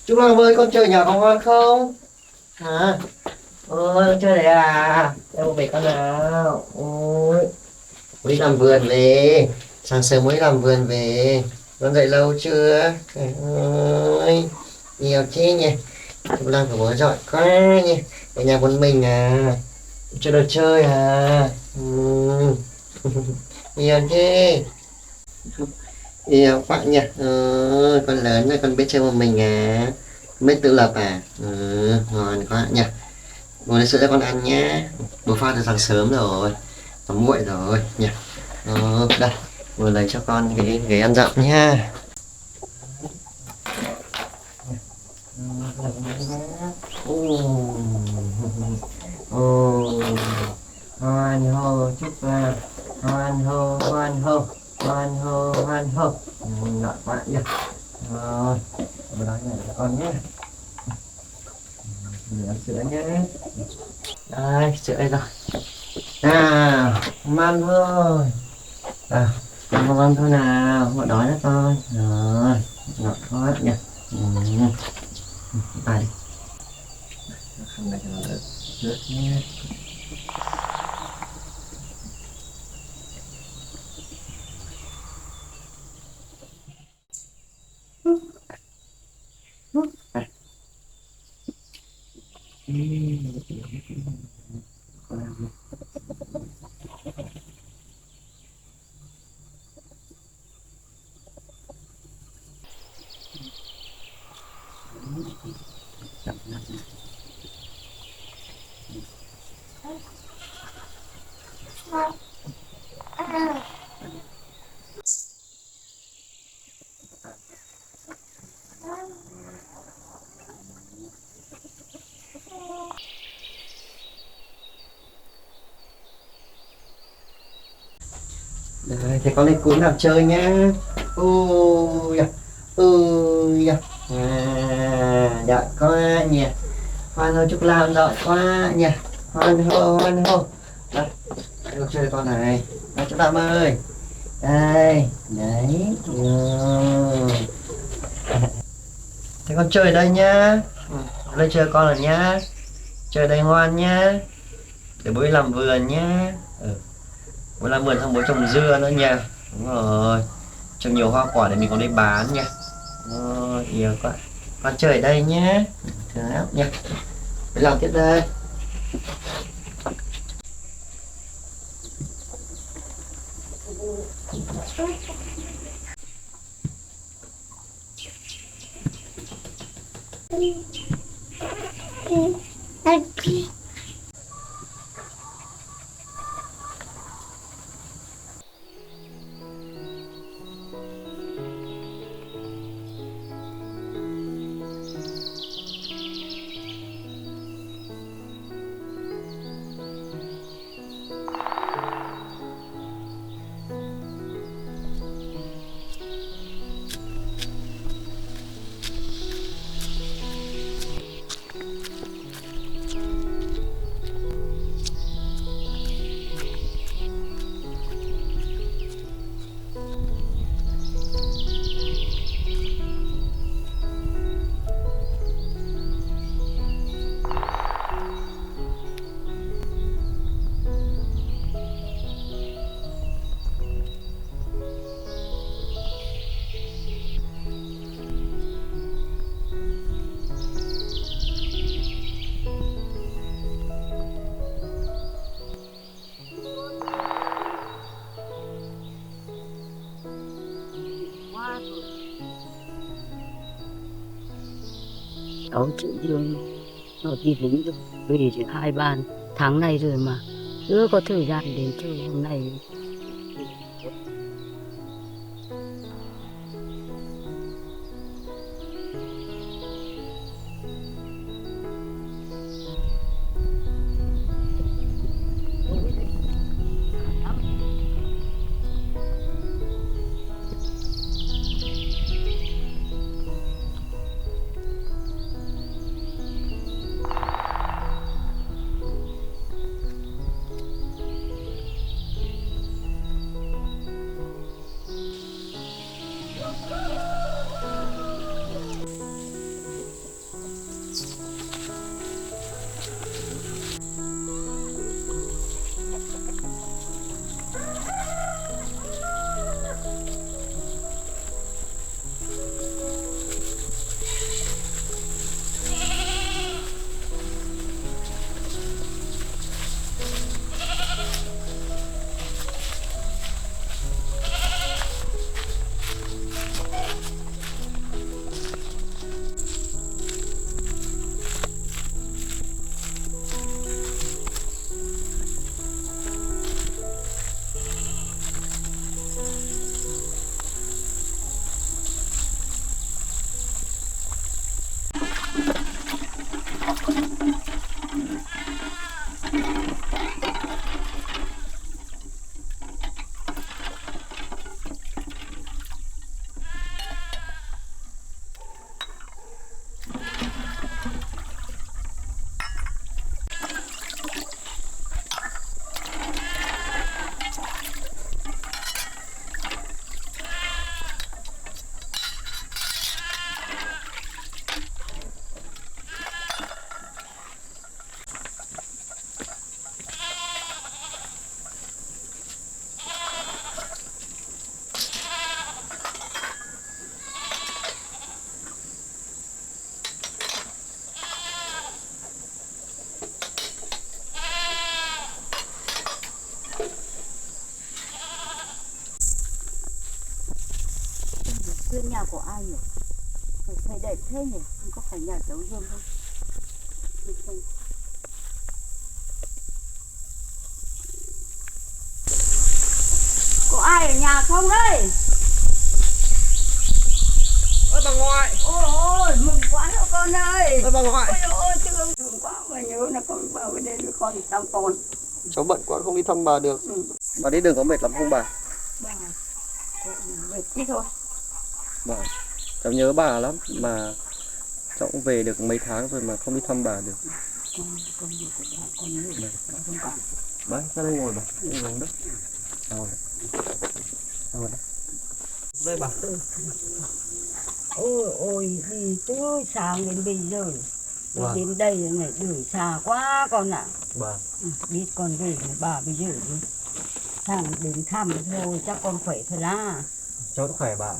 Trúc Lam ơi, con chơi nhà có ngoan không? Hả? Ôi, con chơi đấy à? Em một về con nào? Ôi, mới làm vườn về. Sáng sớm mới làm vườn về. Con dậy lâu chưa? Ôi, nhiều thế nhỉ? Trúc Lam của bố giỏi quá nhỉ? Ở nhà một mình à? Chơi đồ chơi à? Nhiều thế. Yêu quá nhỉ. Con lớn rồi, con biết chơi một mình à? Con biết tự lập à? Ngon quá nhỉ. Bố lấy sữa cho con ăn nhé. Bố pha từ sáng sớm rồi, nó nguội rồi nhỉ. Đây, bố lấy cho con cái ghế ăn dặm nha. Hoan hô Trúc Lam, hoan hô, hoan hô, hoan hô, hoan hô. Ngọt quá nhỉ. Rồi, bố đói này cho con nhé. Để ăn sữa nhé. Đây, sữa đây rồi. Nào, ăn thôi. À, ăn thôi nào, bố đói đó con. Rồi, ngọt quá nhỉ. Đây đi. Không để cho nó rớt nhé. Đây, thế con lên cún nào chơi nhá. Ui da, ui da. Giỏi quá nhỉ. Hoan hô Trúc Lam giỏi quá nhỉ. Hoan hô, hoan hô. Đây, con chơi con này. Đây, Trúc Lam ơi. Đây, đấy. Thế con chơi ở đây nhá. Đây chơi con rồi nhá. Chơi ở đây ngoan nhá. Để bố đi làm vườn nhá. Muốn làm vườn xong muốn trồng dưa nữa nha. Đúng rồi. Trồng nhiều hoa quả để mình có đi bán nha. Rồi, yêu quá. Con chơi ở đây nhé. Thường lắm nha. Để làm tiếp đây. Cháu chị Dương nó đi lính rồi, về chỉ 2-3 tháng nay rồi mà chưa có thời gian đến chơi hôm nay. Bên nhà của ai nhỉ? Thấy đẹp thế nhỉ? Không có phải nhà cháu Dương không? Có ai ở nhà không đấy? Ôi bà ngoại. Ôi mừng quá đâu con ơi. Ôi bà ngoại. Ôi thương quá mà nhớ là con vào bên đây với con thì thăm con. Cháu bận quá không đi thăm bà được. Bà đi đường có mệt lắm không bà? Bà mệt tí thôi. Bà, cháu nhớ bà lắm mà cháu cũng về được mấy tháng rồi mà không đi thăm bà được. Con đi của bà, con nhớ không cả. Bà, ra đây ngồi bà, ngồi đó. Ngồi đây. Đây bà. Ôi đi từ sáng đến bây giờ. Tôi đến đây này đường xa quá con ạ. Bà. Biết con về với bà bây giờ đi. Sang đến thăm thôi chắc con khỏe thôi lá. Cháu cũng khỏe bà.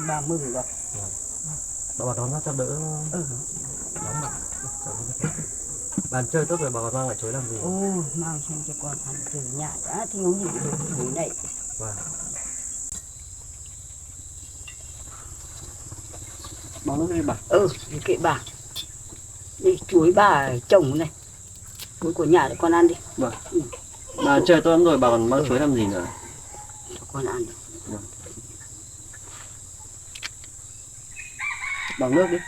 Bà mừng rồi. Bà đón nó cho đỡ nóng bà. Bạn chơi tốt rồi bà còn mang lại chuối làm gì? Mang sang cho con ăn từ nhà đã thiếu gì được chuối này. Vâng. Bao nước đi bà. Đi kệ bà. Đi chuối bà trồng này. Chuối của nhà để con ăn đi. Vâng. Bà chơi tốt lắm rồi bà còn mang chuối làm gì nữa? Cho con ăn. Vâng. Bằng nước đi.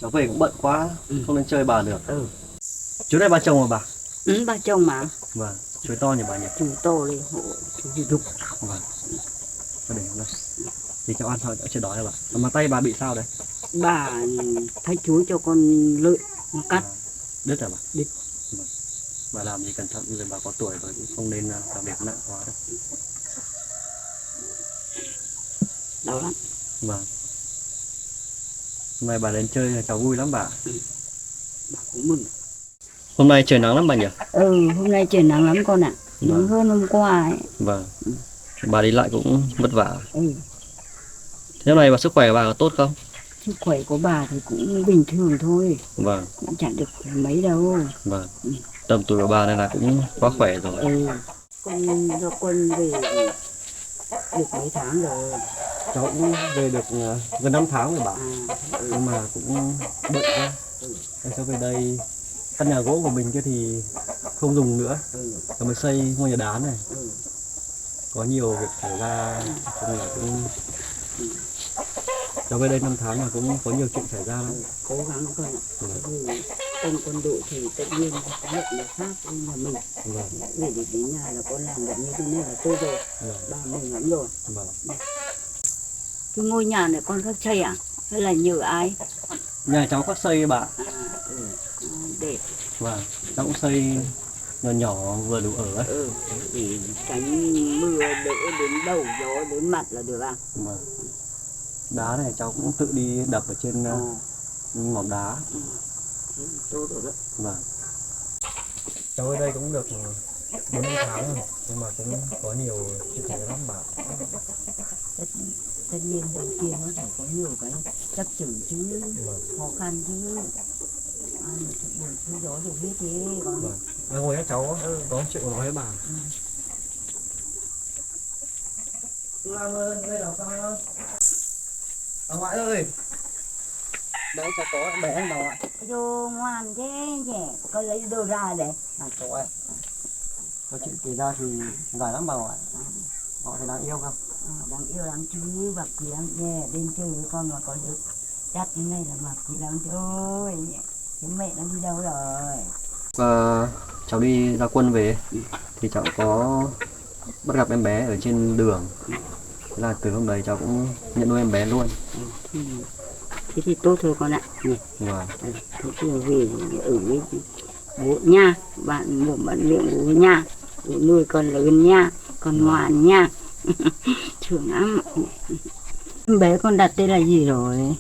Cháu về cũng bận quá, không nên chơi bà được. Chuối này bà trồng rồi bà? Bà trồng mà. Vâng. Chuối to nhỉ bà nhỉ? Chuối to đi, chuối rục. Vâng. Cho để đây. Thì cháu ăn thôi, cháu chưa đói đâu bà. Mà tay bà bị sao đấy? Bà thay chuối cho con lợn nó cắt. Đứt à bà? Đứt. Vâng. Bà làm gì cẩn thận, rồi bà có tuổi rồi cũng không nên làm việc nặng quá đâu. Đau lắm. Vâng. Hôm nay bà đến chơi cháu vui lắm bà. Bà cũng mừng. Hôm nay trời nắng lắm bà nhỉ? Hôm nay trời nắng lắm con ạ. Nắng hơn hôm qua ấy. Vâng. Bà đi lại cũng vất vả. Thế hôm nay bà sức khỏe của bà có tốt không? Sức khỏe của bà thì cũng bình thường thôi. Vâng. Cũng chẳng được mấy đâu. Vâng. Tầm tuổi của bà này là cũng quá khỏe rồi. Con do con về được mấy tháng rồi. Cháu cũng về được gần 5 tháng rồi bà. Nhưng mà cũng bận quá. Cháu về đây, căn nhà gỗ của mình kia thì không dùng nữa. Cháu mới xây ngôi nhà đá này. Có nhiều việc xảy ra, cho nên là cũng... Cháu về đây 5 tháng là cũng có nhiều chuyện xảy ra lắm. Cố gắng con ạ. Trong quân đội thì tất nhiên có nhận là khác nhưng mà mình về được đến nhà là con làm được như thế này là tốt rồi. Bà mừng lắm rồi. Cái ngôi nhà này con khắc xây à? Hay là nhờ ai? Nhà cháu khắc xây bà. Đẹp. Vâng, cháu cũng xây nhỏ nhỏ vừa đủ ở ấy. Để tránh mưa đỡ đến đầu gió đến mặt là được à? Vâng. Đá này cháu cũng tự đi đập ở trên mỏm đá. Tốt rồi đó. Vâng. Cháu ở đây cũng được 4 tháng rồi, nhưng mà cũng có nhiều chuyện xảy ra lắm bà. Tất nhiên đầu tiên nó phải có nhiều cái trắc trở chứ, khó khăn chứ. Ăn được thứ gió được hết thế. Vâng. Ngồi các cháu có chuyện nói với bà. Lam ơi, đây là sao? Bà ngoại ơi. Đấy cháu có bé anh bà ngoại. Vô ngoan thế nhỉ, con lấy đồ ra để. Cháu ơi. Có chuyện kể ra thì dài lắm bà ngoại. Họ thì đáng yêu không? Đáng yêu lắm chứ, bà quý lắm nhé. Đến chơi với con mà có được chắc thế này là bà quý lắm chứ ơi. Thế mẹ nó đi đâu rồi? Cháu đi ra quân về thì cháu có bắt gặp em bé ở trên đường. Thế là từ hôm đấy cháu cũng nhận nuôi em bé luôn. Thế thì tốt thôi con ạ. Vâng. Thế thì về ở với bố nha, bạn một bạn miệng bố nha, bố nuôi con lớn nha, con ngoan nha. Thương lắm. Em bé con đặt tên là gì rồi?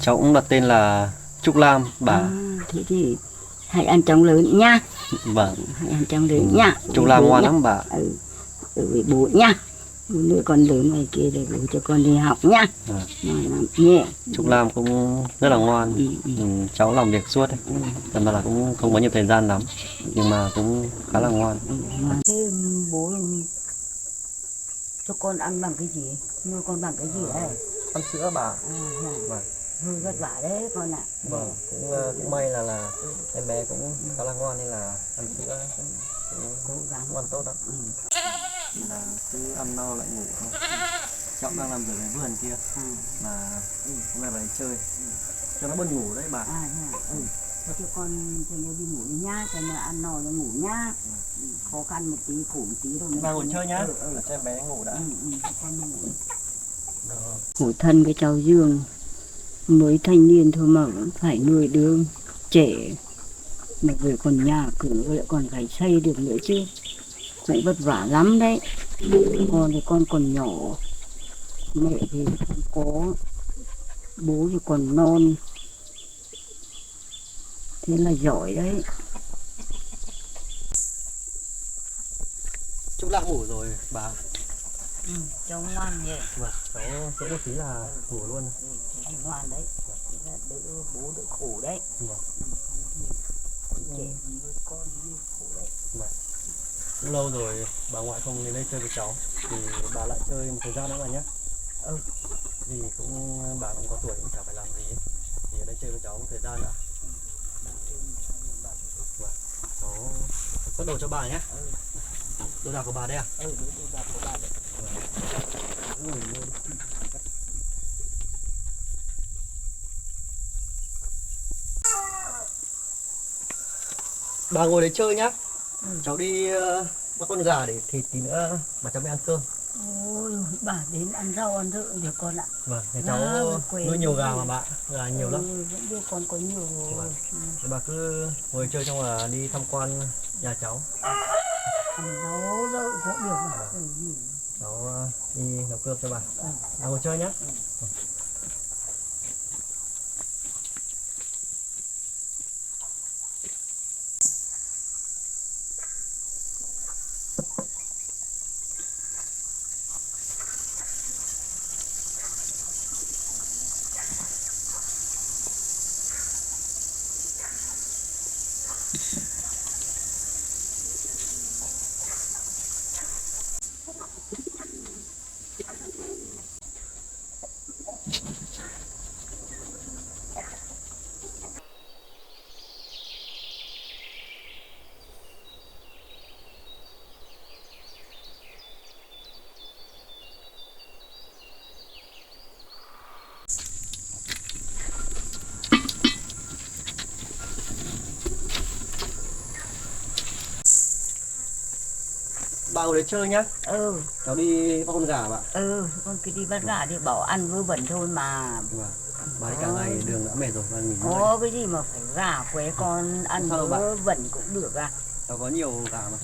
Cháu cũng đặt tên là Trúc Lam bà. Thế thì hãy ăn chóng lớn nha. Vâng. Hãy ăn chóng lớn nha. Trúc Lam ngoan lắm bà. Ở với bố nha. Bố nuôi con lớn này kia để bố cho con đi học nha. Ngoan lắm nhé. Trúc Lam cũng rất là ngoan. Cháu làm việc suốt ấy. Nên là cũng không có nhiều thời gian lắm, nhưng mà cũng khá là ngoan. Thế bố cho con ăn bằng cái gì? Nuôi con bằng cái gì đấy? Ăn sữa bà. Vâng. Hơi vất vả đấy con ạ. Vâng, cũng may là em bé cũng khá là ngoan nên là ăn sữa cũng cố gắng ngoan tốt lắm. Là cứ ăn no lại ngủ thôi. Cháu đang làm rửa cái vườn kia mà hôm nay vào đây chơi cho nó bớt ngủ đấy bà. Cho con cho nó đi ngủ đi nhá, cho nó ăn no nó ngủ nhá. Khó khăn một tí, khổ một tí rồi. Bà ngồi chơi nhá. Cho em bé ngủ đã. Con ngủ. Khổ thân cái cháu Dương mới thanh niên thôi mà vẫn phải nuôi đứa trẻ, mà về còn nhà cửa lại còn phải xây được nữa chứ, cũng vất vả lắm đấy. Con thì con còn nhỏ, mẹ thì không có, bố thì còn non, thế là giỏi đấy. Trúc Lam ngủ rồi bà. Cháu ngoan nhỉ. Vâng, cháu sẽ một tí là ngủ luôn. Cháu ngoan đấy. Là đỡ bố đỡ khổ đấy. Vâng. Trẻ nuôi con như khổ đấy. Vâng. Cũng lâu rồi bà ngoại không đến đây chơi với cháu thì bà lại chơi một thời gian nữa mà nhé. Vì cũng bà cũng có tuổi cũng chả phải làm gì ấy. Thì ở đây chơi với cháu một thời gian đã. Vâng. Cháu cất đồ cho bà nhé. Đồ đạc của bà đây à? Đồ đạc của bà đấy. Bà ngồi đấy chơi nhá. Cháu đi bắt con gà để thịt tí nữa mà cháu mới ăn cơm. Ôi, bà đến ăn rau ăn rợ được con ạ. Vâng, thì cháu nuôi nhiều gà mà bà, gà nhiều lắm. Vẫn đưa con có nhiều rồi. Vâng. Thì bà cứ ngồi chơi xong là đi tham quan nhà cháu. Ăn rau rợ cũng được mà. Cháu đi nấu cơm cho bà. Bà ngồi chơi nhé. Bà ngồi đấy chơi nhá. Cháu đi bắt con gà bà. Con cứ đi bắt gà đi, bảo ăn vớ vẩn thôi mà. Vâng. Bà đi cả ngày đường đã mệt rồi, bà nghỉ ngơi. Có cái gì mà phải gà quế con ăn vớ vẩn cũng được à. Cháu có nhiều gà mà.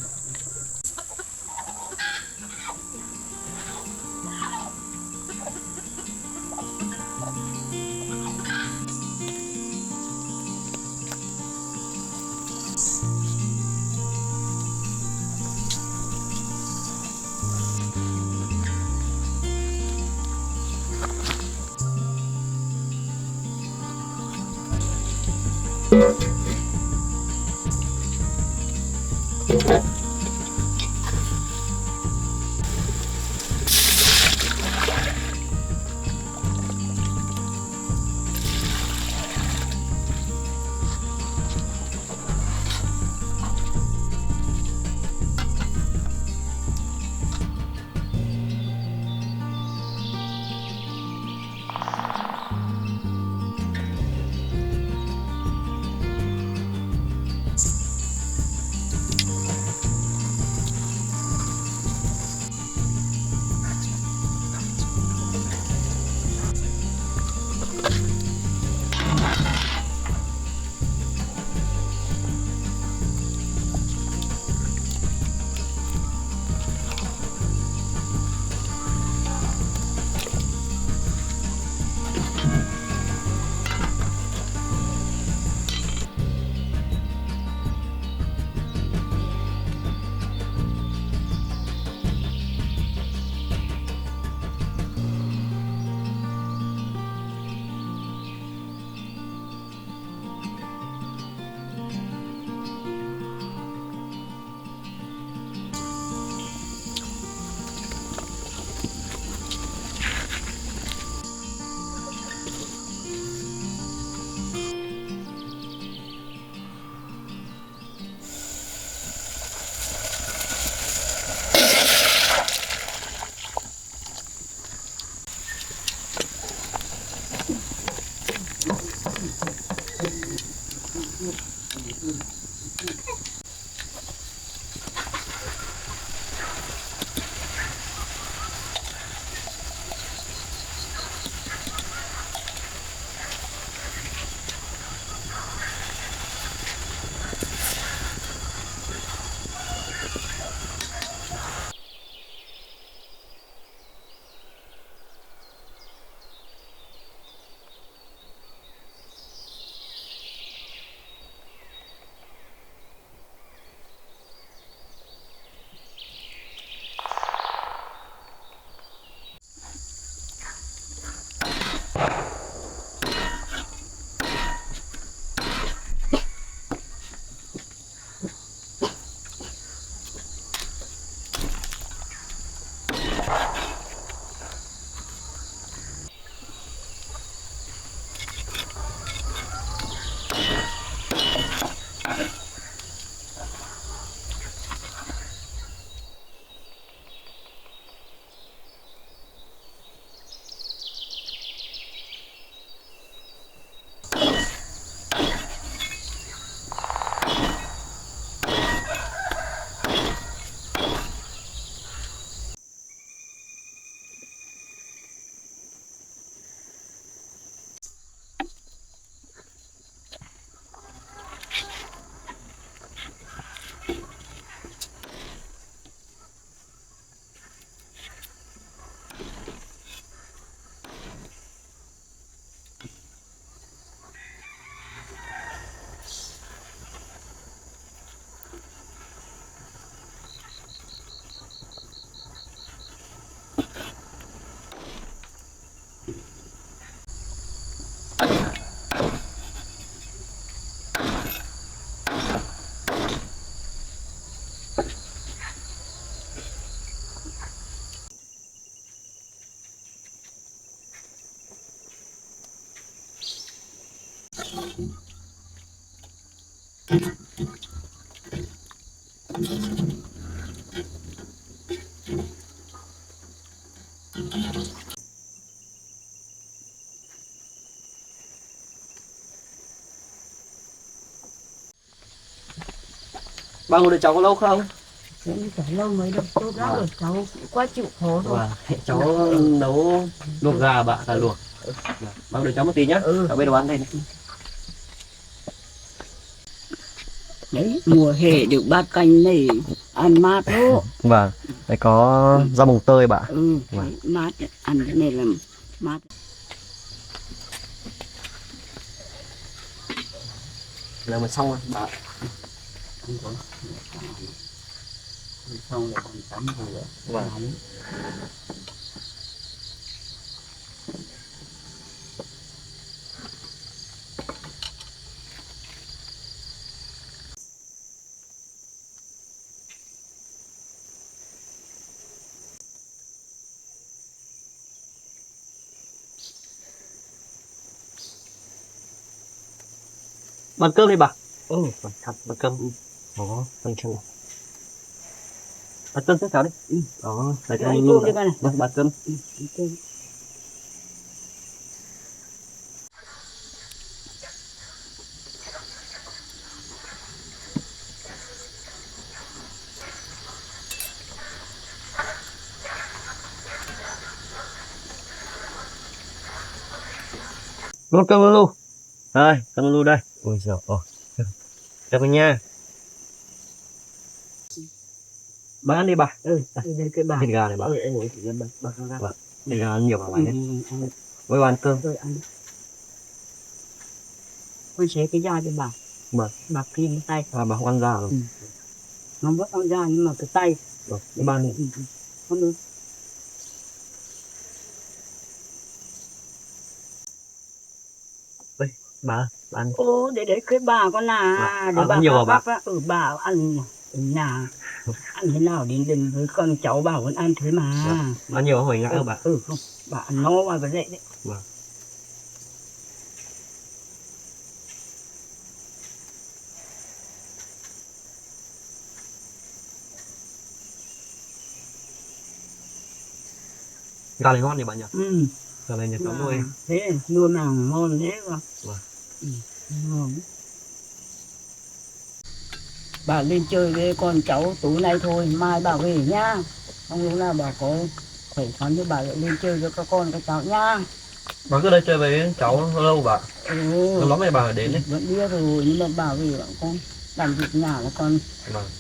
Bà ngồi đợi cháu có lâu không? Cũng chả lâu mấy đâu, tốt lắm rồi, cháu cũng quá chịu khó rồi. Cháu nấu luộc gà bạn là luộc. Bà đợi cháu một tí nhá. Cháu bê đồ ăn đây này. Đấy, mùa hè được bát canh này ăn mát đó. Vâng, đây có rau mùng tơi bạn. Đấy, mát, ăn cái này là mát. Là mà xong rồi bạn. Xong rồi còn tắm rửa. Vâng. Bàn cơm đi bà. Thật bàn cơm. Đó, bàn cơm. Bàn cơm cho cháu đi. Đó, để cho luôn. Vâng, bàn cơm. Luôn cơm luôn. Đây, cơm luôn đây. Ôi giời ơi. Chào bà nha. Bà ăn đi bà. Đây cái bà. Thịt gà này bà. Em ngồi chỉ dân bà ra. Vâng. Thịt gà ăn nhiều bà nhé. Với bà ăn cơm. Ăn. Con xé cái da cho bà. Vâng. Bà kim cái tay. Bà không ăn da rồi. Nó vẫn ăn da nhưng mà cái tay. Vâng. Cái bàn đi. Không được. Đây, bà ăn. Để cái bà con là để bà nhiều bà. bà ăn nhà ăn thế nào đến với con cháu bảo con ăn thế mà. Ăn nhiều hồi ngại không bà? Không, bà ăn no mà cái đấy đấy. Vâng. Gà này ngon nhỉ bạn nhỉ? Gà này nhà cháu nuôi. Thế nuôi nào ngon thế mà. Vâng. Ngon. Bà lên chơi với con cháu tối nay thôi, mai bà về nhá. Không lúc nào bà có khỏe khoắn thì bà lại lên chơi với các con các cháu nhá. Bà cứ đây chơi với cháu lâu bà. Lâu lắm rồi bà phải đến đấy. Vẫn biết rồi nhưng mà bà về bọn con làm việc nhà là con. Vâng.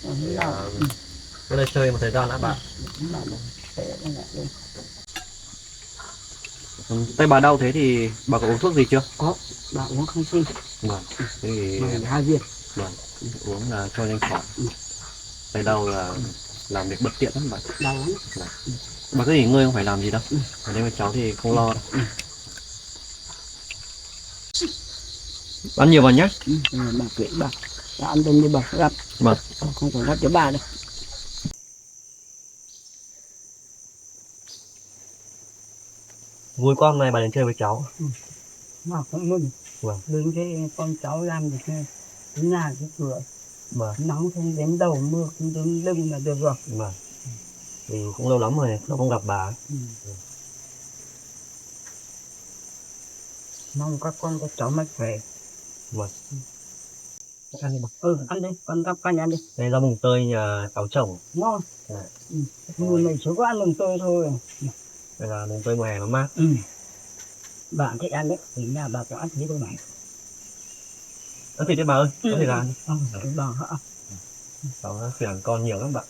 Cứ đây chơi một thời gian đã bà. Tay bà đau thế thì bà có uống thuốc gì chưa? Có, bà uống kháng sinh. Vâng. Thế thì 2 viên. vâng. Uống là cho nhanh khỏi. Tay đau là làm việc bất tiện lắm bà. Đau lắm. Bà cứ nghỉ ngơi không phải làm gì đâu. Ở đây với cháu thì không lo đâu. Ăn nhiều vào nhé. Bà kệ bà ăn từng như bà gấp. Vâng. Không còn gấp cho bà đâu. Vui quá hôm nay bà đến chơi với cháu. Mà cũng mừng. Vâng. Đến cái con cháu làm được cái nhà cái cửa. Vâng. Nắng không đến đầu mưa không đến lưng là được rồi. Vâng. Vì cũng lâu lắm rồi không gặp bà. Mong các con các cháu mạnh khỏe. Vâng. Ăn đi bà. Ăn đi, con gắp canh ăn đi. Đây rau mùng tơi nhà cháu trồng. Ngon. Mùa này chỉ có ăn mùng tơi thôi. Đây là mùng tơi ngoài nó mát. Bạn thích ăn đấy, thì nhà bà có ăn gì đâu này. Ăn thịt đi bà ơi, có thịt gà đi. Bà hả? Cháu phiền con nhiều lắm bạn.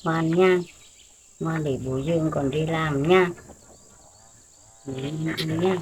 Ngoan nha, ngoan để bố Dương còn đi làm nha. Ăn nha.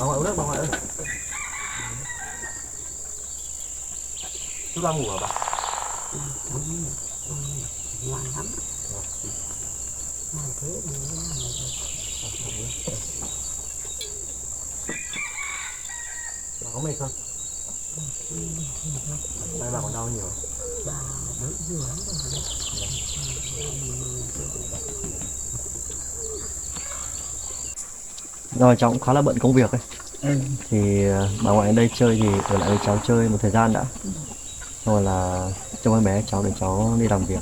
Bà ngoại uống nước, bà ngoại ơi. Trúc Lam ngủ hả bà? Ngoan lắm. Ngoan thế đi Bà có mệt không? Tay bà còn đau nhiều. bà đỡ dữ lắm rồi. Rồi cháu cũng khá là bận công việc ấy. Thì bà ngoại đến đây chơi thì ở lại với cháu chơi một thời gian đã. Rồi là trông em bé cháu để cháu đi làm việc.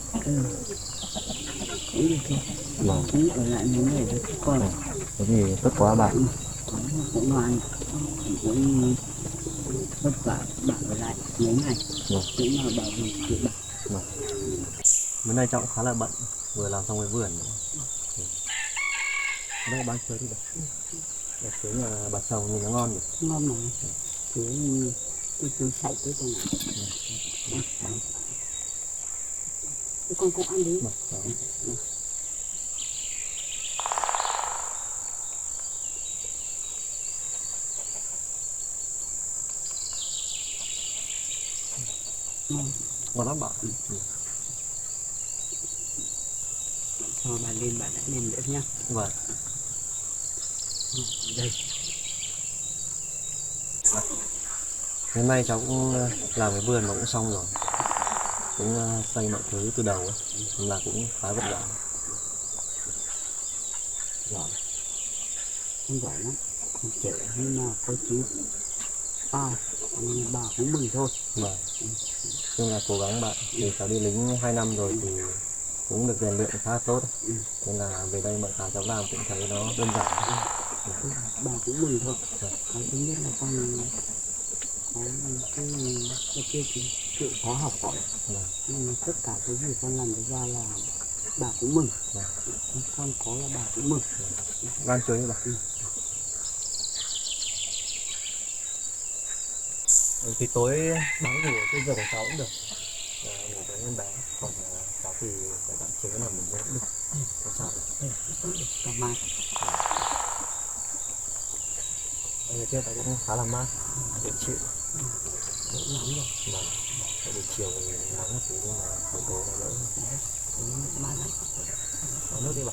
Cũng được thôi. Vâng. Cũng ở lại mấy ngày rồi con. Thế thì tốt quá bà. Cũng ngoan. Cũng vất vả bà ở lại mấy ngày. Cũng mà bà về chị bà. Bữa nay cháu cũng khá là bận, vừa làm xong cái vườn nữa. Đây bán chuối đi bà. Để chuối nhà bà chồng nhìn nó ngon nhỉ. Ngon mà. Chuối sạch với con này. Con cũng ăn đi. Ngon lắm bà. Cho bà lên, bà đã lên nữa nhá. Vâng. Đây. Hôm nay cháu cũng làm cái vườn mà cũng xong rồi. Cũng xây mọi thứ từ đầu ấy. Nên là cũng khá vất vả. Giỏi. Không giỏi lắm. Không trẻ nhưng mà có chú. Bà cũng mừng thôi. Vâng. Chung là cố gắng bạn. Thì cháu đi lính 2 năm rồi thì cũng được rèn luyện khá tốt. Nên là về đây mọi cái cháu làm cũng thấy nó đơn giản. Bà cũng mừng thôi. Cái thứ nhất là con có cái chịu khó học hỏi. Nhưng mà tất cả cái gì con làm được ra là bà cũng mừng. Con có là bà cũng mừng. Gan chuối bà. Thì tối báo ngủ ở cái giường của cháu cũng được. Ngủ với em bé. Còn cháu thì phải hạn chế là mình cũng được. Không sao được. Cảm ơn. Ngày kia cháu cũng khá là mát, dễ chịu. Lắm rồi. Vâng. Buổi chiều thì nắng một tí nhưng mà buổi tối nó đỡ. Mát lắm. Có nước đi bà.